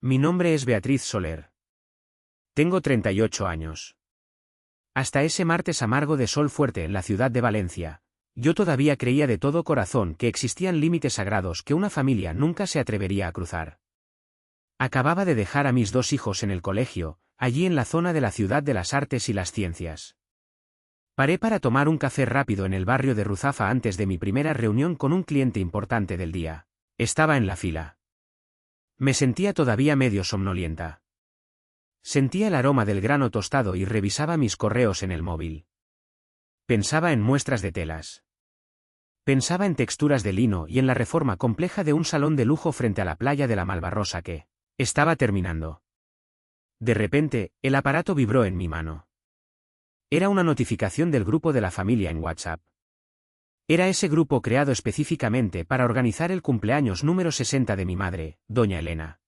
Mi nombre es Beatriz Soler. Tengo 38 años. Hasta ese martes amargo de sol fuerte en la ciudad de Valencia, yo todavía creía de todo corazón que existían límites sagrados que una familia nunca se atrevería a cruzar. Acababa de dejar a mis 2 hijos en el colegio, allí en la zona de la Ciudad de las Artes y las Ciencias. Paré para tomar un café rápido en el barrio de Ruzafa antes de mi primera reunión con un cliente importante del día. Estaba en la fila. Me sentía todavía medio somnolienta. Sentía el aroma del grano tostado y revisaba mis correos en el móvil. Pensaba en muestras de telas. Pensaba en texturas de lino y en la reforma compleja de un salón de lujo frente a la playa de la Malvarrosa que estaba terminando. De repente, el aparato vibró en mi mano. Era una notificación del grupo de la familia en WhatsApp. Era ese grupo creado específicamente para organizar el cumpleaños número 60 de mi madre, doña Elena.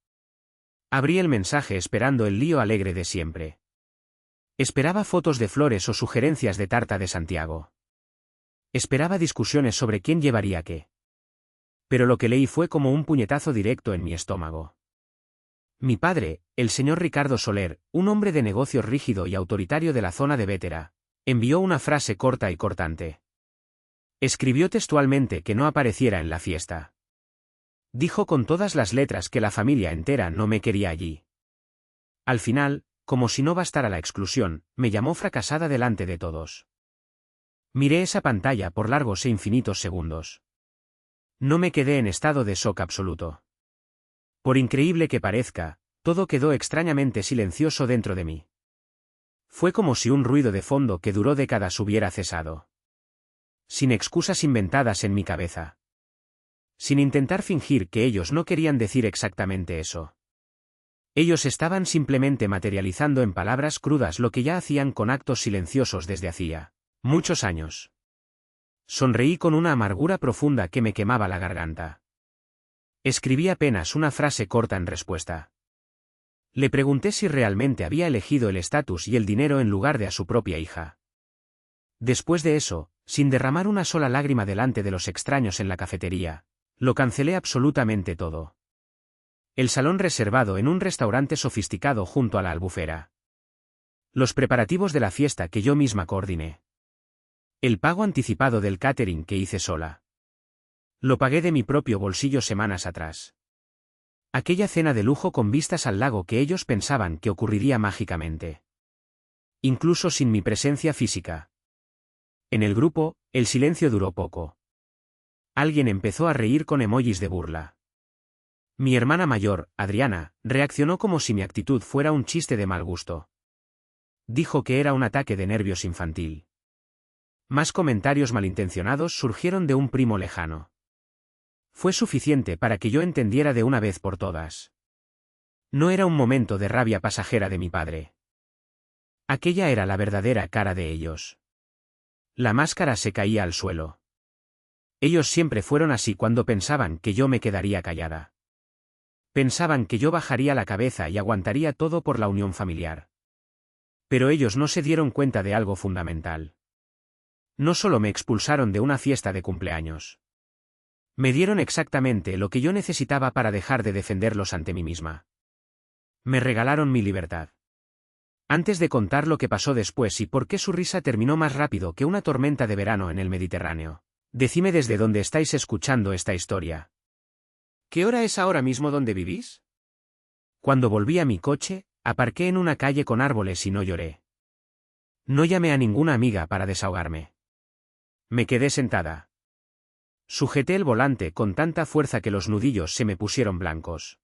Abrí el mensaje esperando el lío alegre de siempre. Esperaba fotos de flores o sugerencias de tarta de Santiago. Esperaba discusiones sobre quién llevaría qué. Pero lo que leí fue como un puñetazo directo en mi estómago. Mi padre, el señor Ricardo Soler, un hombre de negocios rígido y autoritario de la zona de Bétera, envió una frase corta y cortante. Escribió textualmente que no apareciera en la fiesta. Dijo con todas las letras que la familia entera no me quería allí. Al final, como si no bastara la exclusión, me llamó fracasada delante de todos. Miré esa pantalla por largos e infinitos segundos. No me quedé en estado de shock absoluto. Por increíble que parezca, todo quedó extrañamente silencioso dentro de mí. Fue como si un ruido de fondo que duró décadas hubiera cesado. Sin excusas inventadas en mi cabeza. Sin intentar fingir que ellos no querían decir exactamente eso. Ellos estaban simplemente materializando en palabras crudas lo que ya hacían con actos silenciosos desde hacía muchos años. Sonreí con una amargura profunda que me quemaba la garganta. Escribí apenas una frase corta en respuesta. Le pregunté si realmente había elegido el estatus y el dinero en lugar de a su propia hija. Después de eso, sin derramar una sola lágrima delante de los extraños en la cafetería, lo cancelé absolutamente todo. El salón reservado en un restaurante sofisticado junto a la Albufera. Los preparativos de la fiesta que yo misma coordiné. El pago anticipado del catering que hice sola. Lo pagué de mi propio bolsillo semanas atrás. Aquella cena de lujo con vistas al lago que ellos pensaban que ocurriría mágicamente. Incluso sin mi presencia física. En el grupo, el silencio duró poco. Alguien empezó a reír con emojis de burla. Mi hermana mayor, Adriana, reaccionó como si mi actitud fuera un chiste de mal gusto. Dijo que era un ataque de nervios infantil. Más comentarios malintencionados surgieron de un primo lejano. Fue suficiente para que yo entendiera de una vez por todas. No era un momento de rabia pasajera de mi padre. Aquella era la verdadera cara de ellos. La máscara se caía al suelo. Ellos siempre fueron así cuando pensaban que yo me quedaría callada. Pensaban que yo bajaría la cabeza y aguantaría todo por la unión familiar. Pero ellos no se dieron cuenta de algo fundamental. No solo me expulsaron de una fiesta de cumpleaños. Me dieron exactamente lo que yo necesitaba para dejar de defenderlos ante mí misma. Me regalaron mi libertad. Antes de contar lo que pasó después y por qué su risa terminó más rápido que una tormenta de verano en el Mediterráneo, decime desde dónde estáis escuchando esta historia. ¿Qué hora es ahora mismo donde vivís? Cuando volví a mi coche, aparqué en una calle con árboles y no lloré. No llamé a ninguna amiga para desahogarme. Me quedé sentada. Sujeté el volante con tanta fuerza que los nudillos se me pusieron blancos.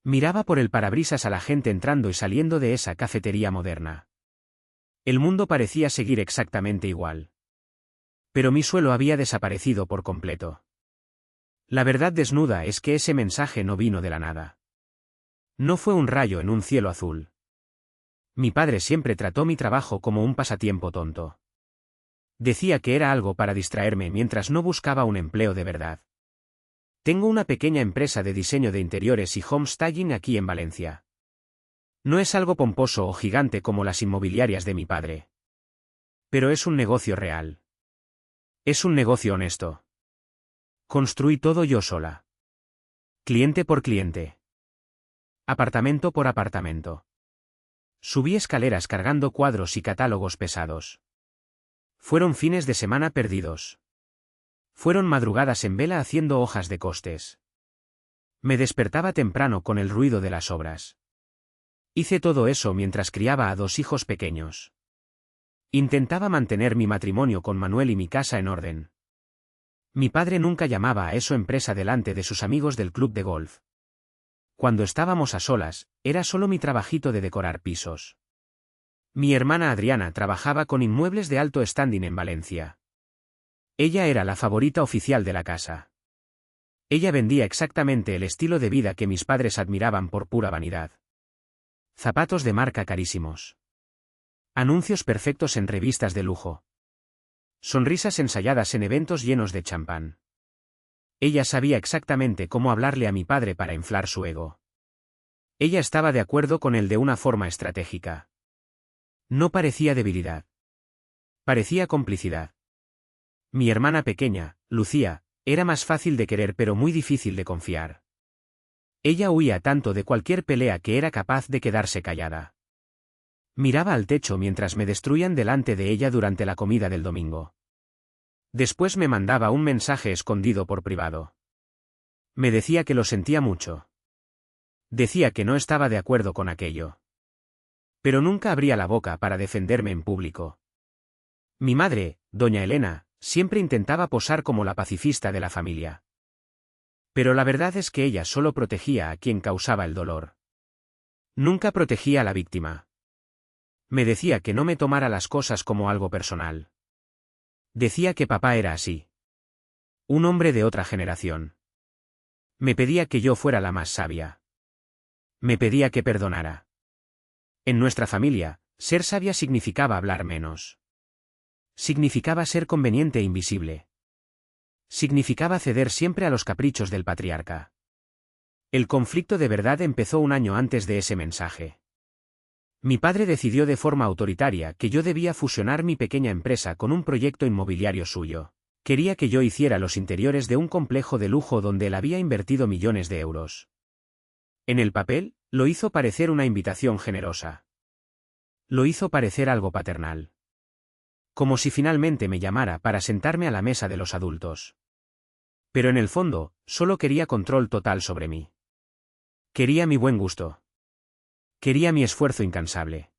Miraba por el parabrisas a la gente entrando y saliendo de esa cafetería moderna. El mundo parecía seguir exactamente igual. Pero mi suelo había desaparecido por completo. La verdad desnuda es que ese mensaje no vino de la nada. No fue un rayo en un cielo azul. Mi padre siempre trató mi trabajo como un pasatiempo tonto. Decía que era algo para distraerme mientras no buscaba un empleo de verdad. Tengo una pequeña empresa de diseño de interiores y homestaging aquí en Valencia. No es algo pomposo o gigante como las inmobiliarias de mi padre. Pero es un negocio real. Es un negocio honesto. Construí todo yo sola. Cliente por cliente. apartamento por apartamento. Subí escaleras cargando cuadros y catálogos pesados. Fueron fines de semana perdidos. Fueron madrugadas en vela haciendo hojas de costes. Me despertaba temprano con el ruido de las obras. Hice todo eso mientras criaba a 2 hijos pequeños. Intentaba mantener mi matrimonio con Manuel y mi casa en orden. Mi padre nunca llamaba a eso empresa delante de sus amigos del club de golf. Cuando estábamos a solas, era solo mi trabajito de decorar pisos. Mi hermana Adriana trabajaba con inmuebles de alto standing en Valencia. Ella era la favorita oficial de la casa. Ella vendía exactamente el estilo de vida que mis padres admiraban por pura vanidad. Zapatos de marca carísimos. Anuncios perfectos en revistas de lujo. Sonrisas ensayadas en eventos llenos de champán. Ella sabía exactamente cómo hablarle a mi padre para inflar su ego. Ella estaba de acuerdo con él de una forma estratégica. No parecía debilidad. Parecía complicidad. Mi hermana pequeña, Lucía, era más fácil de querer pero muy difícil de confiar. Ella huía tanto de cualquier pelea que era capaz de quedarse callada. Miraba al techo mientras me destruían delante de ella durante la comida del domingo. Después me mandaba un mensaje escondido por privado. Me decía que lo sentía mucho. Decía que no estaba de acuerdo con aquello. Pero nunca abría la boca para defenderme en público. Mi madre, doña Elena, siempre intentaba posar como la pacifista de la familia. Pero la verdad es que ella solo protegía a quien causaba el dolor. Nunca protegía a la víctima. Me decía que no me tomara las cosas como algo personal. Decía que papá era así. Un hombre de otra generación. Me pedía que yo fuera la más sabia. Me pedía que perdonara. En nuestra familia, ser sabia significaba hablar menos. Significaba ser conveniente e invisible. Significaba ceder siempre a los caprichos del patriarca. El conflicto de verdad empezó un año antes de ese mensaje. Mi padre decidió de forma autoritaria que yo debía fusionar mi pequeña empresa con un proyecto inmobiliario suyo. Quería que yo hiciera los interiores de un complejo de lujo donde él había invertido millones de euros. En el papel, lo hizo parecer una invitación generosa. Lo hizo parecer algo paternal. Como si finalmente me llamara para sentarme a la mesa de los adultos. Pero en el fondo, solo quería control total sobre mí. Quería mi buen gusto. Quería mi esfuerzo incansable.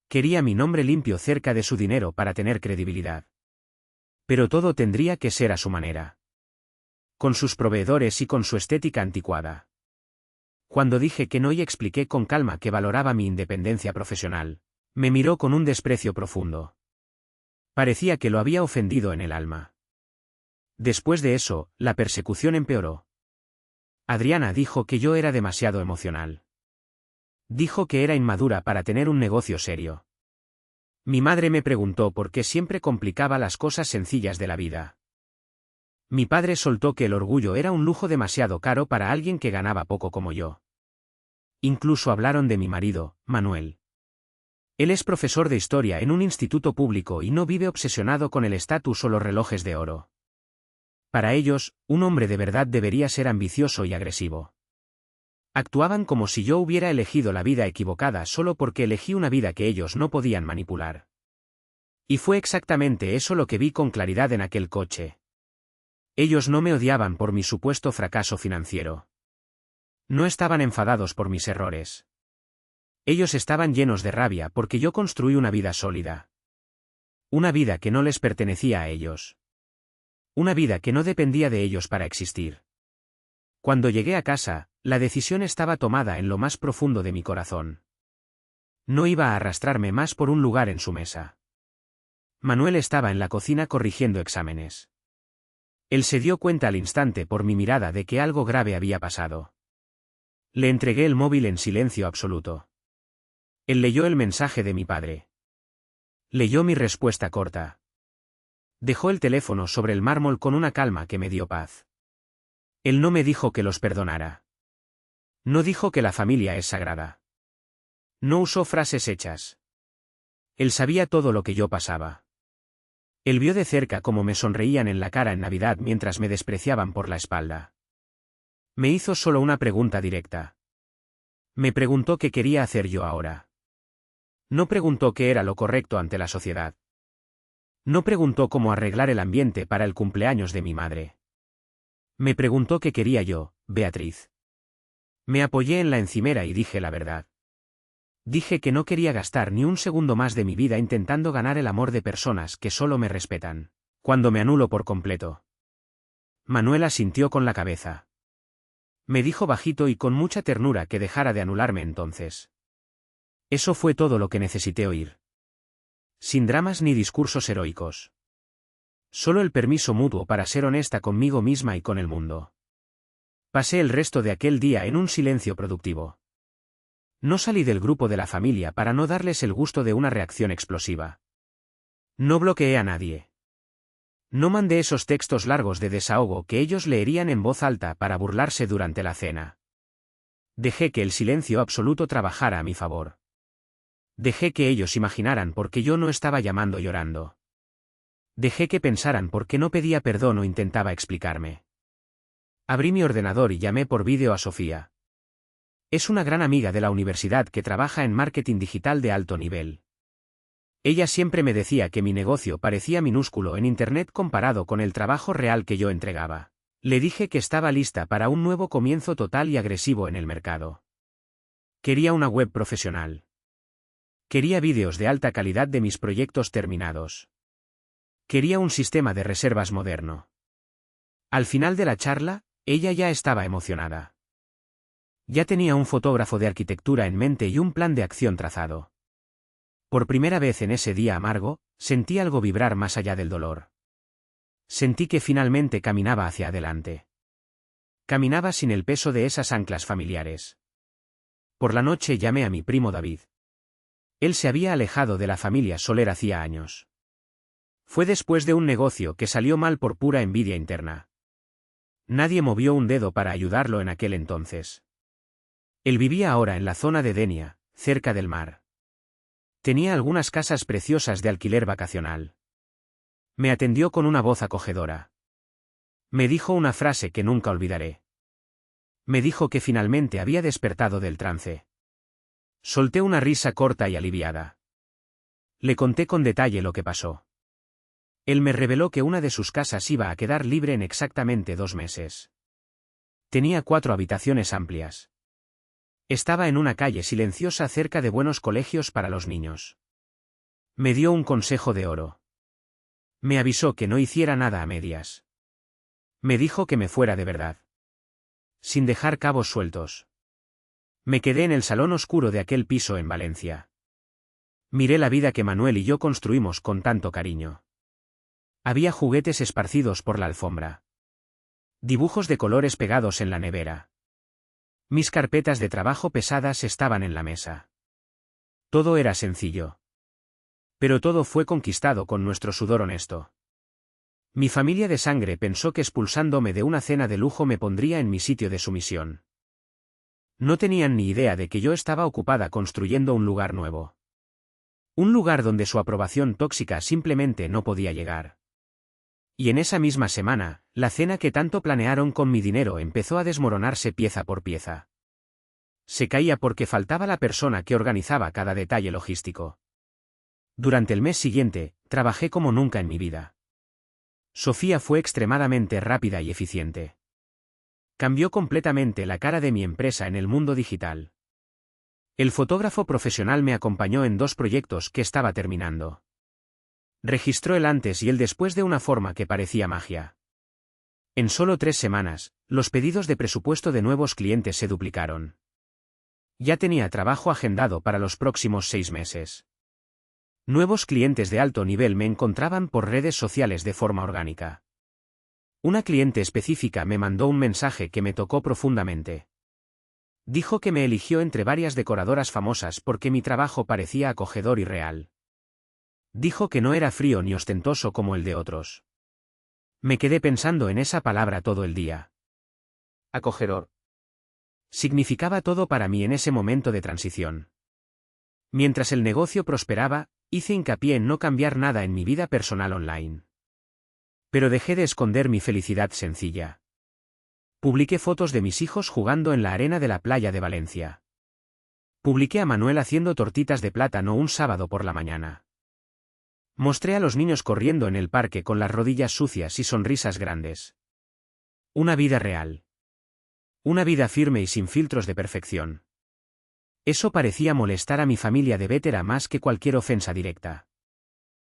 Quería mi nombre limpio cerca de su dinero para tener credibilidad. Pero todo tendría que ser a su manera. Con sus proveedores y con su estética anticuada. Cuando dije que no y expliqué con calma que valoraba mi independencia profesional, me miró con un desprecio profundo. Parecía que lo había ofendido en el alma. Después de eso, la persecución empeoró. Adriana dijo que yo era demasiado emocional. Dijo que era inmadura para tener un negocio serio. Mi madre me preguntó por qué siempre complicaba las cosas sencillas de la vida. Mi padre soltó que el orgullo era un lujo demasiado caro para alguien que ganaba poco como yo. Incluso hablaron de mi marido, Manuel. Él es profesor de historia en un instituto público y no vive obsesionado con el estatus o los relojes de oro. Para ellos, un hombre de verdad debería ser ambicioso y agresivo. Actuaban como si yo hubiera elegido la vida equivocada solo porque elegí una vida que ellos no podían manipular. Y fue exactamente eso lo que vi con claridad en aquel coche. Ellos no me odiaban por mi supuesto fracaso financiero. No estaban enfadados por mis errores. Ellos estaban llenos de rabia porque yo construí una vida sólida. Una vida que no les pertenecía a ellos. Una vida que no dependía de ellos para existir. Cuando llegué a casa, la decisión estaba tomada en lo más profundo de mi corazón. No iba a arrastrarme más por un lugar en su mesa. Manuel estaba en la cocina corrigiendo exámenes. Él se dio cuenta al instante por mi mirada de que algo grave había pasado. Le entregué el móvil en silencio absoluto. Él leyó el mensaje de mi padre. Leyó mi respuesta corta. Dejó el teléfono sobre el mármol con una calma que me dio paz. Él no me dijo que los perdonara. No dijo que la familia es sagrada. No usó frases hechas. Él sabía todo lo que yo pasaba. Él vio de cerca cómo me sonreían en la cara en Navidad mientras me despreciaban por la espalda. Me hizo solo una pregunta directa. Me preguntó qué quería hacer yo ahora. No preguntó qué era lo correcto ante la sociedad. No preguntó cómo arreglar el ambiente para el cumpleaños de mi madre. Me preguntó qué quería yo, Beatriz. Me apoyé en la encimera y dije la verdad. Dije que no quería gastar ni un segundo más de mi vida intentando ganar el amor de personas que solo me respetan, cuando me anulo por completo. Manuela sintió con la cabeza. Me dijo bajito y con mucha ternura que dejara de anularme entonces. Eso fue todo lo que necesité oír. Sin dramas ni discursos heroicos. Solo el permiso mutuo para ser honesta conmigo misma y con el mundo. Pasé el resto de aquel día en un silencio productivo. No salí del grupo de la familia para no darles el gusto de una reacción explosiva. No bloqueé a nadie. No mandé esos textos largos de desahogo que ellos leerían en voz alta para burlarse durante la cena. Dejé que el silencio absoluto trabajara a mi favor. Dejé que ellos imaginaran por qué yo no estaba llamando llorando. Dejé que pensaran por qué no pedía perdón o intentaba explicarme. Abrí mi ordenador y llamé por vídeo a Sofía. Es una gran amiga de la universidad que trabaja en marketing digital de alto nivel. Ella siempre me decía que mi negocio parecía minúsculo en Internet comparado con el trabajo real que yo entregaba. Le dije que estaba lista para un nuevo comienzo total y agresivo en el mercado. Quería una web profesional. Quería vídeos de alta calidad de mis proyectos terminados. Quería un sistema de reservas moderno. Al final de la charla, ella ya estaba emocionada. Ya tenía un fotógrafo de arquitectura en mente y un plan de acción trazado. Por primera vez en ese día amargo, sentí algo vibrar más allá del dolor. Sentí que finalmente caminaba hacia adelante. Caminaba sin el peso de esas anclas familiares. Por la noche llamé a mi primo David. Él se había alejado de la familia Soler hacía años. Fue después de un negocio que salió mal por pura envidia interna. Nadie movió un dedo para ayudarlo en aquel entonces. Él vivía ahora en la zona de Denia, cerca del mar. Tenía algunas casas preciosas de alquiler vacacional. Me atendió con una voz acogedora. Me dijo una frase que nunca olvidaré. Me dijo que finalmente había despertado del trance. Solté una risa corta y aliviada. Le conté con detalle lo que pasó. Él me reveló que una de sus casas iba a quedar libre en exactamente 2 meses. Tenía 4 habitaciones amplias. Estaba en una calle silenciosa cerca de buenos colegios para los niños. Me dio un consejo de oro. Me avisó que no hiciera nada a medias. Me dijo que me fuera de verdad. Sin dejar cabos sueltos. Me quedé en el salón oscuro de aquel piso en Valencia. Miré la vida que Manuel y yo construimos con tanto cariño. Había juguetes esparcidos por la alfombra. Dibujos de colores pegados en la nevera. Mis carpetas de trabajo pesadas estaban en la mesa. Todo era sencillo. Pero todo fue conquistado con nuestro sudor honesto. Mi familia de sangre pensó que expulsándome de una cena de lujo me pondría en mi sitio de sumisión. No tenían ni idea de que yo estaba ocupada construyendo un lugar nuevo. Un lugar donde su aprobación tóxica simplemente no podía llegar. Y en esa misma semana, la cena que tanto planearon con mi dinero empezó a desmoronarse pieza por pieza. Se caía porque faltaba la persona que organizaba cada detalle logístico. Durante el mes siguiente, trabajé como nunca en mi vida. Sofía fue extremadamente rápida y eficiente. Cambió completamente la cara de mi empresa en el mundo digital. El fotógrafo profesional me acompañó en 2 proyectos que estaba terminando. Registró el antes y el después de una forma que parecía magia. En solo 3 semanas, los pedidos de presupuesto de nuevos clientes se duplicaron. Ya tenía trabajo agendado para los próximos 6 meses. Nuevos clientes de alto nivel me encontraban por redes sociales de forma orgánica. Una cliente específica me mandó un mensaje que me tocó profundamente. Dijo que me eligió entre varias decoradoras famosas porque mi trabajo parecía acogedor y real. Dijo que no era frío ni ostentoso como el de otros. Me quedé pensando en esa palabra todo el día. Acogedor. Significaba todo para mí en ese momento de transición. Mientras el negocio prosperaba, hice hincapié en no cambiar nada en mi vida personal online. Pero dejé de esconder mi felicidad sencilla. Publiqué fotos de mis hijos jugando en la arena de la playa de Valencia. Publiqué a Manuel haciendo tortitas de plátano un sábado por la mañana. Mostré a los niños corriendo en el parque con las rodillas sucias y sonrisas grandes. Una vida real. Una vida firme y sin filtros de perfección. Eso parecía molestar a mi familia de Bétera más que cualquier ofensa directa.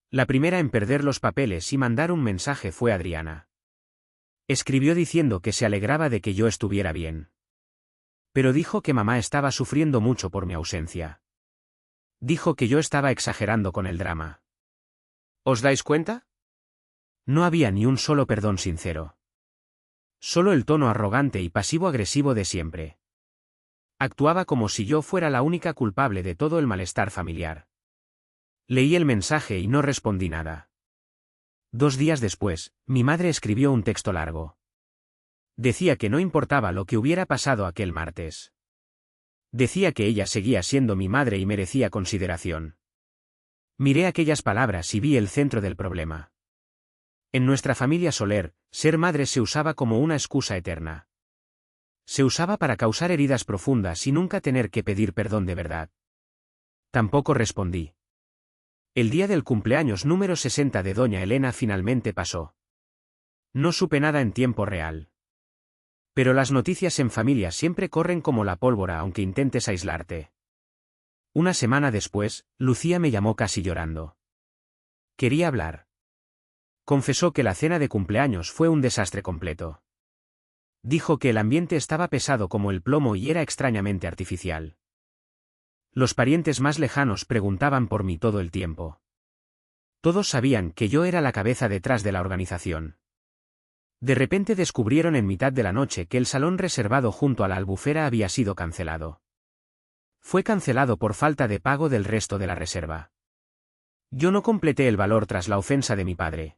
La primera en perder los papeles y mandar un mensaje fue Adriana. Escribió diciendo que se alegraba de que yo estuviera bien. Pero dijo que mamá estaba sufriendo mucho por mi ausencia. Dijo que yo estaba exagerando con el drama. ¿Os dais cuenta? No había ni un solo perdón sincero. Solo el tono arrogante y pasivo-agresivo de siempre. Actuaba como si yo fuera la única culpable de todo el malestar familiar. Leí el mensaje y no respondí nada. 2 días después, mi madre escribió un texto largo. Decía que no importaba lo que hubiera pasado aquel martes. Decía que ella seguía siendo mi madre y merecía consideración. Miré aquellas palabras y vi el centro del problema. En nuestra familia Soler, ser madre se usaba como una excusa eterna. Se usaba para causar heridas profundas y nunca tener que pedir perdón de verdad. Tampoco respondí. El día del cumpleaños número 60 de doña Elena finalmente pasó. No supe nada en tiempo real. Pero las noticias en familia siempre corren como la pólvora aunque intentes aislarte. Una semana después, Lucía me llamó casi llorando. Quería hablar. Confesó que la cena de cumpleaños fue un desastre completo. Dijo que el ambiente estaba pesado como el plomo y era extrañamente artificial. Los parientes más lejanos preguntaban por mí todo el tiempo. Todos sabían que yo era la cabeza detrás de la organización. De repente descubrieron en mitad de la noche que el salón reservado junto a la albufera había sido cancelado. Fue cancelado por falta de pago del resto de la reserva. Yo no completé el valor tras la ofensa de mi padre.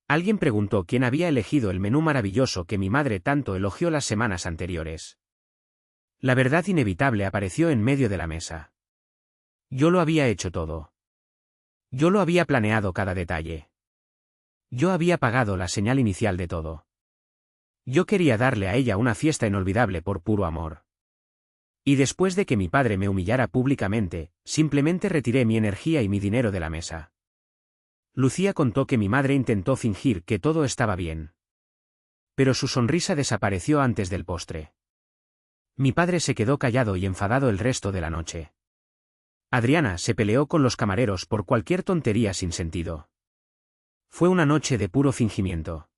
Alguien preguntó quién había elegido el menú maravilloso que mi madre tanto elogió las semanas anteriores. La verdad inevitable apareció en medio de la mesa. Yo lo había hecho todo. Yo lo había planeado cada detalle. Yo había pagado la señal inicial de todo. Yo quería darle a ella una fiesta inolvidable por puro amor. Y después de que mi padre me humillara públicamente, simplemente retiré mi energía y mi dinero de la mesa. Lucía contó que mi madre intentó fingir que todo estaba bien. Pero su sonrisa desapareció antes del postre. Mi padre se quedó callado y enfadado el resto de la noche. Adriana se peleó con los camareros por cualquier tontería sin sentido. Fue una noche de puro fingimiento.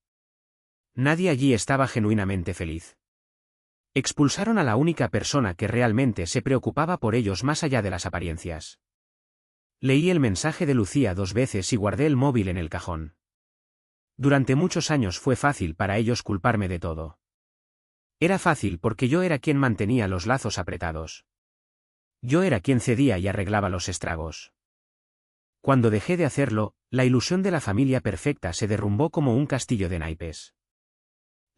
Nadie allí estaba genuinamente feliz. Expulsaron a la única persona que realmente se preocupaba por ellos más allá de las apariencias. Leí el mensaje de Lucía 2 veces y guardé el móvil en el cajón. Durante muchos años fue fácil para ellos culparme de todo. Era fácil porque yo era quien mantenía los lazos apretados. Yo era quien cedía y arreglaba los estragos. Cuando dejé de hacerlo, la ilusión de la familia perfecta se derrumbó como un castillo de naipes.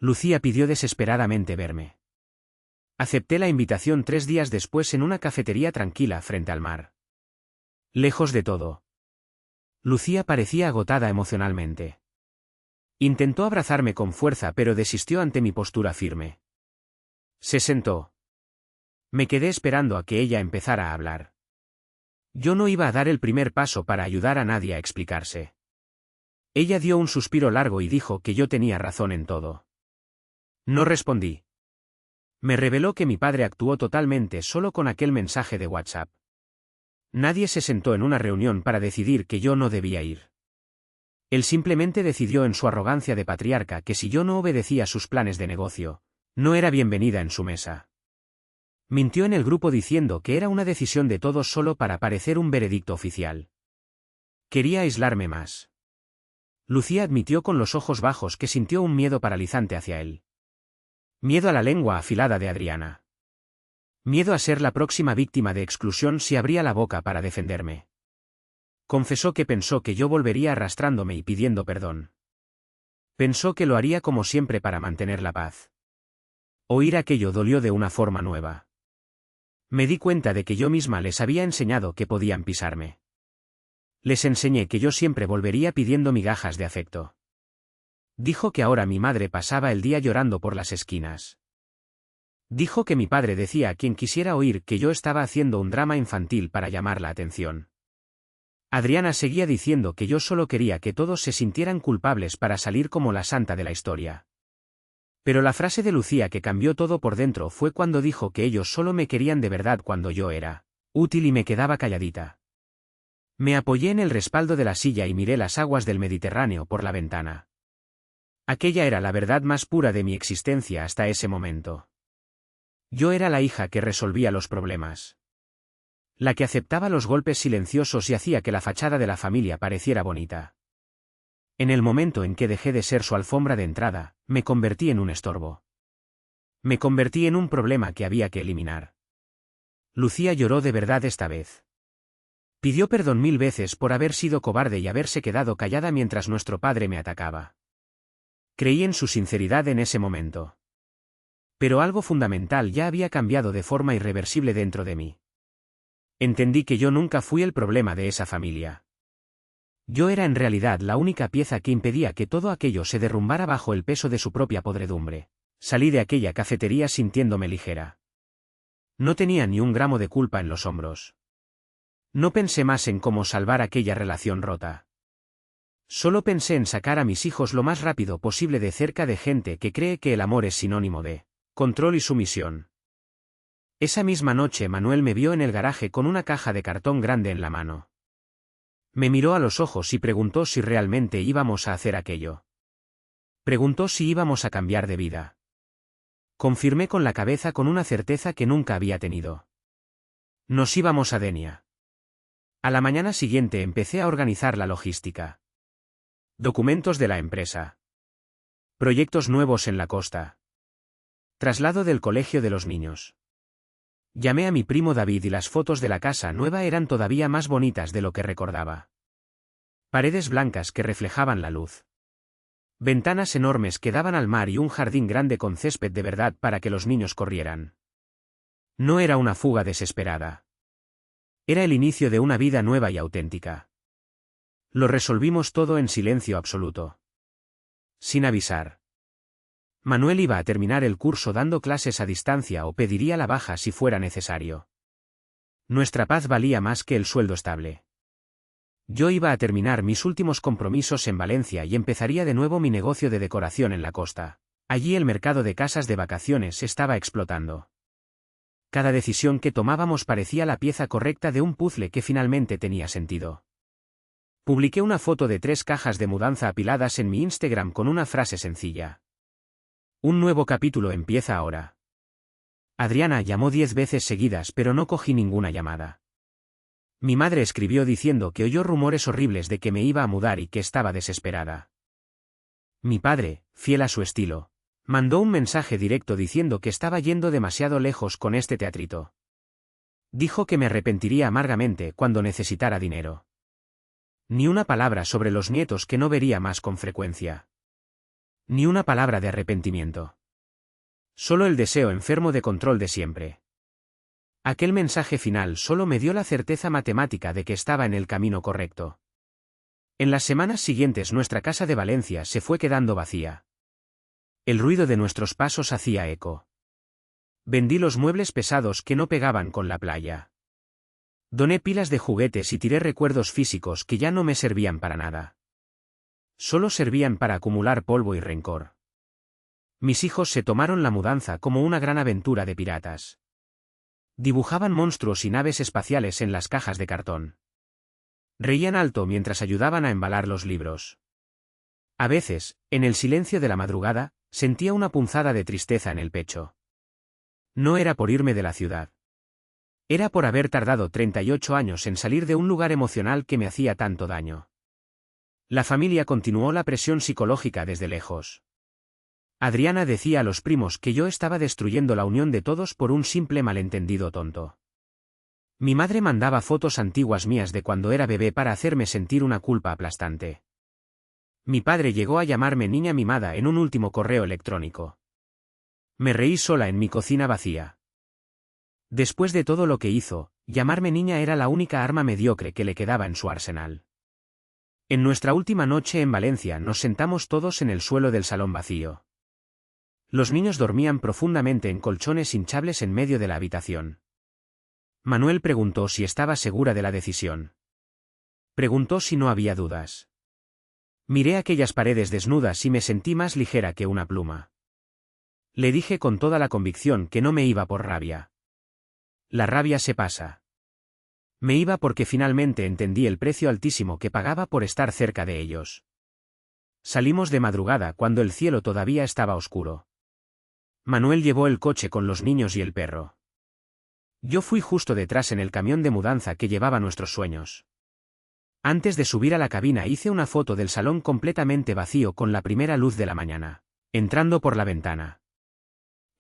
Lucía pidió desesperadamente verme. Acepté la invitación 3 días después en una cafetería tranquila frente al mar. Lejos de todo. Lucía parecía agotada emocionalmente. Intentó abrazarme con fuerza pero desistió ante mi postura firme. Se sentó. Me quedé esperando a que ella empezara a hablar. Yo no iba a dar el primer paso para ayudar a nadie a explicarse. Ella dio un suspiro largo y dijo que yo tenía razón en todo. No respondí. Me reveló que mi padre actuó totalmente solo con aquel mensaje de WhatsApp. Nadie se sentó en una reunión para decidir que yo no debía ir. Él simplemente decidió en su arrogancia de patriarca que si yo no obedecía sus planes de negocio, no era bienvenida en su mesa. Mintió en el grupo diciendo que era una decisión de todos solo para parecer un veredicto oficial. Quería aislarme más. Lucía admitió con los ojos bajos que sintió un miedo paralizante hacia él. Miedo a la lengua afilada de Adriana. Miedo a ser la próxima víctima de exclusión si abría la boca para defenderme. Confesó que pensó que yo volvería arrastrándome y pidiendo perdón. Pensó que lo haría como siempre para mantener la paz. Oír aquello dolió de una forma nueva. Me di cuenta de que yo misma les había enseñado que podían pisarme. Les enseñé que yo siempre volvería pidiendo migajas de afecto. Dijo que ahora mi madre pasaba el día llorando por las esquinas. Dijo que mi padre decía a quien quisiera oír que yo estaba haciendo un drama infantil para llamar la atención. Adriana seguía diciendo que yo solo quería que todos se sintieran culpables para salir como la santa de la historia. Pero la frase de Lucía que cambió todo por dentro fue cuando dijo que ellos solo me querían de verdad cuando yo era útil y me quedaba calladita. Me apoyé en el respaldo de la silla y miré las aguas del Mediterráneo por la ventana. Aquella era la verdad más pura de mi existencia hasta ese momento. Yo era la hija que resolvía los problemas. La que aceptaba los golpes silenciosos y hacía que la fachada de la familia pareciera bonita. En el momento en que dejé de ser su alfombra de entrada, me convertí en un estorbo. Me convertí en un problema que había que eliminar. Lucía lloró de verdad esta vez. Pidió perdón 1000 veces por haber sido cobarde y haberse quedado callada mientras nuestro padre me atacaba. Creí en su sinceridad en ese momento. Pero algo fundamental ya había cambiado de forma irreversible dentro de mí. Entendí que yo nunca fui el problema de esa familia. Yo era en realidad la única pieza que impedía que todo aquello se derrumbara bajo el peso de su propia podredumbre. Salí de aquella cafetería sintiéndome ligera. No tenía ni un gramo de culpa en los hombros. No pensé más en cómo salvar aquella relación rota. Solo pensé en sacar a mis hijos lo más rápido posible de cerca de gente que cree que el amor es sinónimo de control y sumisión. Esa misma noche Manuel me vio en el garaje con una caja de cartón grande en la mano. Me miró a los ojos y preguntó si realmente íbamos a hacer aquello. Preguntó si íbamos a cambiar de vida. Confirmé con la cabeza con una certeza que nunca había tenido. Nos íbamos a Denia. A la mañana siguiente empecé a organizar la logística. Documentos de la empresa. Proyectos nuevos en la costa. Traslado del colegio de los niños. Llamé a mi primo David y las fotos de la casa nueva eran todavía más bonitas de lo que recordaba. Paredes blancas que reflejaban la luz. Ventanas enormes que daban al mar y un jardín grande con césped de verdad para que los niños corrieran. No era una fuga desesperada. Era el inicio de una vida nueva y auténtica. Lo resolvimos todo en silencio absoluto. Sin avisar. Manuel iba a terminar el curso dando clases a distancia o pediría la baja si fuera necesario. Nuestra paz valía más que el sueldo estable. Yo iba a terminar mis últimos compromisos en Valencia y empezaría de nuevo mi negocio de decoración en la costa. Allí el mercado de casas de vacaciones estaba explotando. Cada decisión que tomábamos parecía la pieza correcta de un puzzle que finalmente tenía sentido. Publiqué una foto de 3 cajas de mudanza apiladas en mi Instagram con una frase sencilla. Un nuevo capítulo empieza ahora. Adriana llamó 10 veces seguidas pero no cogí ninguna llamada. Mi madre escribió diciendo que oyó rumores horribles de que me iba a mudar y que estaba desesperada. Mi padre, fiel a su estilo, mandó un mensaje directo diciendo que estaba yendo demasiado lejos con este teatrito. Dijo que me arrepentiría amargamente cuando necesitara dinero. Ni una palabra sobre los nietos que no vería más con frecuencia. Ni una palabra de arrepentimiento. Solo el deseo enfermo de control de siempre. Aquel mensaje final solo me dio la certeza matemática de que estaba en el camino correcto. En las semanas siguientes nuestra casa de Valencia se fue quedando vacía. El ruido de nuestros pasos hacía eco. Vendí los muebles pesados que no pegaban con la playa. Doné pilas de juguetes y tiré recuerdos físicos que ya no me servían para nada. Solo servían para acumular polvo y rencor. Mis hijos se tomaron la mudanza como una gran aventura de piratas. Dibujaban monstruos y naves espaciales en las cajas de cartón. Reían alto mientras ayudaban a embalar los libros. A veces, en el silencio de la madrugada, sentía una punzada de tristeza en el pecho. No era por irme de la ciudad. Era por haber tardado 38 años en salir de un lugar emocional que me hacía tanto daño. La familia continuó la presión psicológica desde lejos. Adriana decía a los primos que yo estaba destruyendo la unión de todos por un simple malentendido tonto. Mi madre mandaba fotos antiguas mías de cuando era bebé para hacerme sentir una culpa aplastante. Mi padre llegó a llamarme niña mimada en un último correo electrónico. Me reí sola en mi cocina vacía. Después de todo lo que hizo, llamarme niña era la única arma mediocre que le quedaba en su arsenal. En nuestra última noche en Valencia nos sentamos todos en el suelo del salón vacío. Los niños dormían profundamente en colchones hinchables en medio de la habitación. Manuel preguntó si estaba segura de la decisión. Preguntó si no había dudas. Miré aquellas paredes desnudas y me sentí más ligera que una pluma. Le dije con toda la convicción que no me iba por rabia. La rabia se pasa. Me iba porque finalmente entendí el precio altísimo que pagaba por estar cerca de ellos. Salimos de madrugada cuando el cielo todavía estaba oscuro. Manuel llevó el coche con los niños y el perro. Yo fui justo detrás en el camión de mudanza que llevaba nuestros sueños. Antes de subir a la cabina hice una foto del salón completamente vacío con la primera luz de la mañana, entrando por la ventana.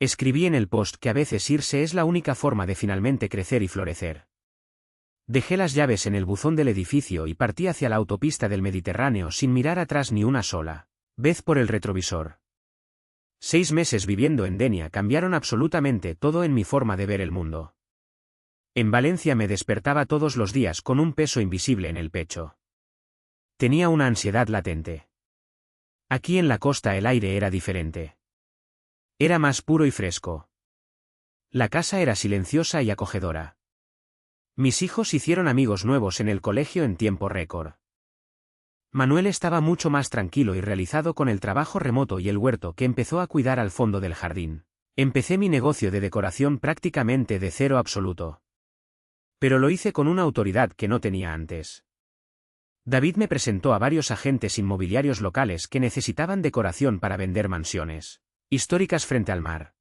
Escribí en el post que a veces irse es la única forma de finalmente crecer y florecer. Dejé las llaves en el buzón del edificio y partí hacia la autopista del Mediterráneo sin mirar atrás ni una sola vez por el retrovisor. 6 meses viviendo en Denia cambiaron absolutamente todo en mi forma de ver el mundo. En Valencia me despertaba todos los días con un peso invisible en el pecho. Tenía una ansiedad latente. Aquí en la costa el aire era diferente. Era más puro y fresco. La casa era silenciosa y acogedora. Mis hijos hicieron amigos nuevos en el colegio en tiempo récord. Manuel estaba mucho más tranquilo y realizado con el trabajo remoto y el huerto que empezó a cuidar al fondo del jardín. Empecé mi negocio de decoración prácticamente de cero absoluto. Pero lo hice con una autoridad que no tenía antes. David me presentó a varios agentes inmobiliarios locales que necesitaban decoración para vender mansiones históricas frente al mar.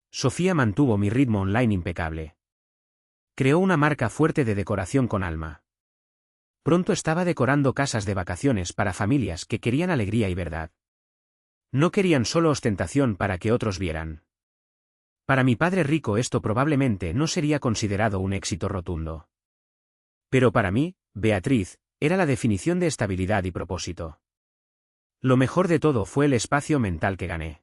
Sofía mantuvo mi ritmo online impecable. Creó una marca fuerte de decoración con alma. Pronto estaba decorando casas de vacaciones para familias que querían alegría y verdad. No querían solo ostentación para que otros vieran. Para mi padre rico esto probablemente no sería considerado un éxito rotundo. Pero para mí, Beatriz, era la definición de estabilidad y propósito. Lo mejor de todo fue el espacio mental que gané.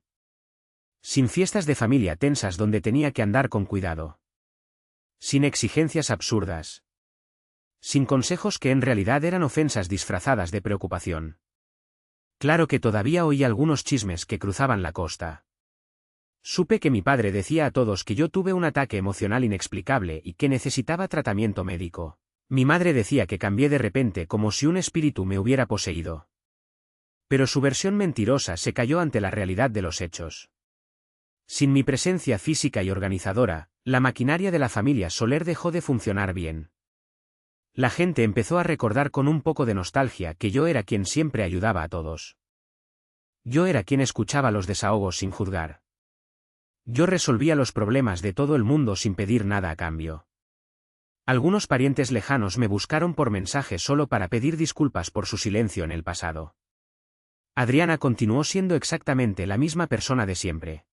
Sin fiestas de familia tensas donde tenía que andar con cuidado. Sin exigencias absurdas. Sin consejos que en realidad eran ofensas disfrazadas de preocupación. Claro que todavía oí algunos chismes que cruzaban la costa. Supe que mi padre decía a todos que yo tuve un ataque emocional inexplicable y que necesitaba tratamiento médico. Mi madre decía que cambié de repente como si un espíritu me hubiera poseído. Pero su versión mentirosa se cayó ante la realidad de los hechos. Sin mi presencia física y organizadora, la maquinaria de la familia Soler dejó de funcionar bien. La gente empezó a recordar con un poco de nostalgia que yo era quien siempre ayudaba a todos. Yo era quien escuchaba los desahogos sin juzgar. Yo resolvía los problemas de todo el mundo sin pedir nada a cambio. Algunos parientes lejanos me buscaron por mensaje solo para pedir disculpas por su silencio en el pasado. Adriana continuó siendo exactamente la misma persona de siempre.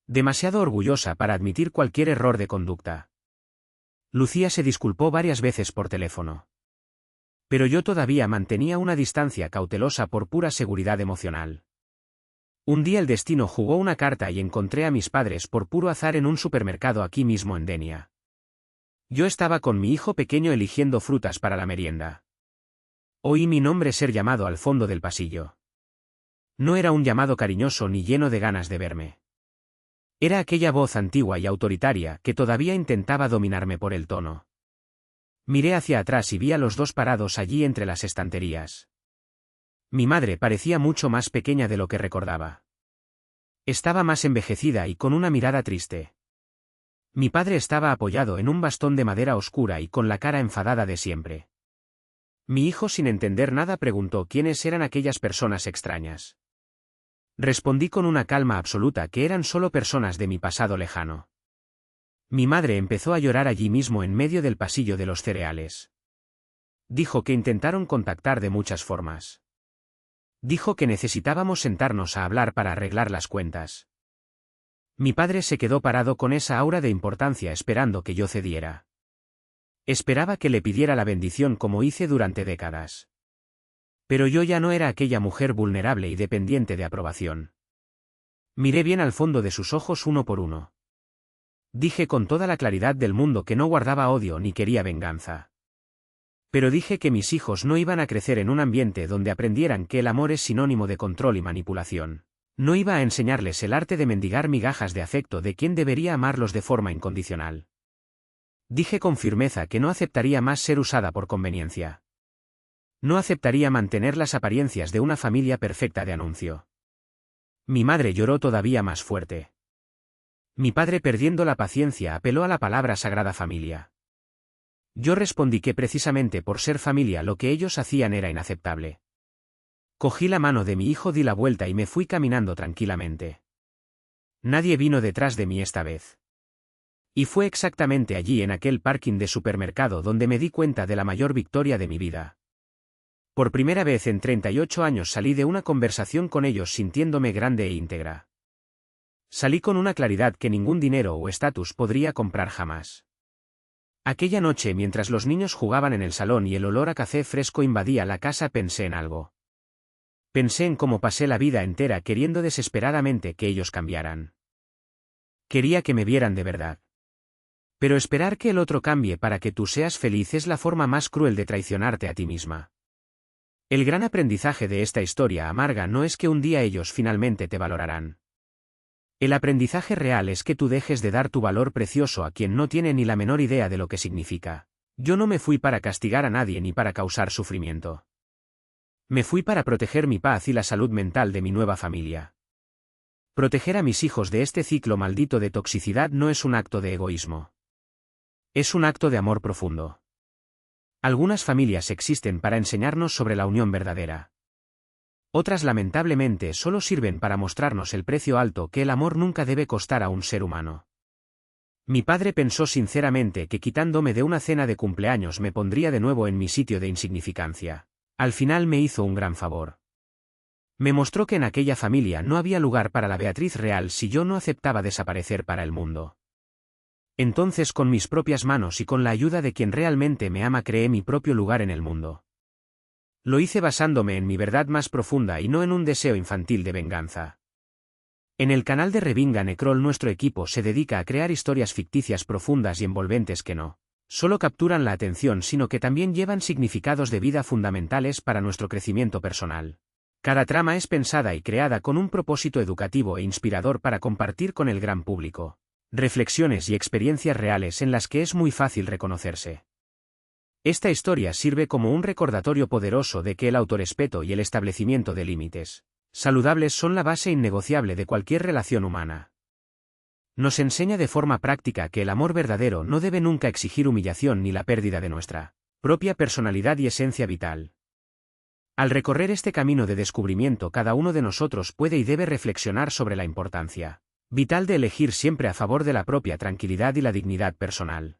Demasiado orgullosa para admitir cualquier error de conducta. Lucía se disculpó varias veces por teléfono. Pero yo todavía mantenía una distancia cautelosa por pura seguridad emocional. Un día el destino jugó una carta y encontré a mis padres por puro azar en un supermercado aquí mismo en Denia. Yo estaba con mi hijo pequeño eligiendo frutas para la merienda. Oí mi nombre ser llamado al fondo del pasillo. No era un llamado cariñoso ni lleno de ganas de verme. Era aquella voz antigua y autoritaria que todavía intentaba dominarme por el tono. Miré hacia atrás y vi a los dos parados allí entre las estanterías. Mi madre parecía mucho más pequeña de lo que recordaba. Estaba más envejecida y con una mirada triste. Mi padre estaba apoyado en un bastón de madera oscura y con la cara enfadada de siempre. Mi hijo, sin entender nada, preguntó quiénes eran aquellas personas extrañas. Respondí con una calma absoluta que eran solo personas de mi pasado lejano. Mi madre empezó a llorar allí mismo en medio del pasillo de los cereales. Dijo que intentaron contactar de muchas formas. Dijo que necesitábamos sentarnos a hablar para arreglar las cuentas. Mi padre se quedó parado con esa aura de importancia esperando que yo cediera. Esperaba que le pidiera la bendición como hice durante décadas. Pero yo ya no era aquella mujer vulnerable y dependiente de aprobación. Miré bien al fondo de sus ojos uno por uno. Dije con toda la claridad del mundo que no guardaba odio ni quería venganza. Pero dije que mis hijos no iban a crecer en un ambiente donde aprendieran que el amor es sinónimo de control y manipulación. No iba a enseñarles el arte de mendigar migajas de afecto de quien debería amarlos de forma incondicional. Dije con firmeza que no aceptaría más ser usada por conveniencia. No aceptaría mantener las apariencias de una familia perfecta de anuncio. Mi madre lloró todavía más fuerte. Mi padre, perdiendo la paciencia, apeló a la palabra sagrada familia. Yo respondí que precisamente por ser familia lo que ellos hacían era inaceptable. Cogí la mano de mi hijo, di la vuelta y me fui caminando tranquilamente. Nadie vino detrás de mí esta vez. Y fue exactamente allí, en aquel parking de supermercado, donde me di cuenta de la mayor victoria de mi vida. Por primera vez en 38 años salí de una conversación con ellos sintiéndome grande e íntegra. Salí con una claridad que ningún dinero o estatus podría comprar jamás. Aquella noche, mientras los niños jugaban en el salón y el olor a café fresco invadía la casa, pensé en algo. Pensé en cómo pasé la vida entera queriendo desesperadamente que ellos cambiaran. Quería que me vieran de verdad. Pero esperar que el otro cambie para que tú seas feliz es la forma más cruel de traicionarte a ti misma. El gran aprendizaje de esta historia amarga no es que un día ellos finalmente te valorarán. El aprendizaje real es que tú dejes de dar tu valor precioso a quien no tiene ni la menor idea de lo que significa. Yo no me fui para castigar a nadie ni para causar sufrimiento. Me fui para proteger mi paz y la salud mental de mi nueva familia. Proteger a mis hijos de este ciclo maldito de toxicidad no es un acto de egoísmo. Es un acto de amor profundo. Algunas familias existen para enseñarnos sobre la unión verdadera. Otras lamentablemente solo sirven para mostrarnos el precio alto que el amor nunca debe costar a un ser humano. Mi padre pensó sinceramente que quitándome de una cena de cumpleaños me pondría de nuevo en mi sitio de insignificancia. Al final me hizo un gran favor. Me mostró que en aquella familia no había lugar para la Beatriz real si yo no aceptaba desaparecer para el mundo. Entonces, con mis propias manos y con la ayuda de quien realmente me ama, creé mi propio lugar en el mundo. Lo hice basándome en mi verdad más profunda y no en un deseo infantil de venganza. En el canal de Revinga Necrol nuestro equipo se dedica a crear historias ficticias profundas y envolventes que no solo capturan la atención sino que también llevan significados de vida fundamentales para nuestro crecimiento personal. Cada trama es pensada y creada con un propósito educativo e inspirador para compartir con el gran público reflexiones y experiencias reales en las que es muy fácil reconocerse. Esta historia sirve como un recordatorio poderoso de que el autorrespeto y el establecimiento de límites saludables son la base innegociable de cualquier relación humana. Nos enseña de forma práctica que el amor verdadero no debe nunca exigir humillación ni la pérdida de nuestra propia personalidad y esencia vital. Al recorrer este camino de descubrimiento, cada uno de nosotros puede y debe reflexionar sobre la importancia vital de elegir siempre a favor de la propia tranquilidad y la dignidad personal.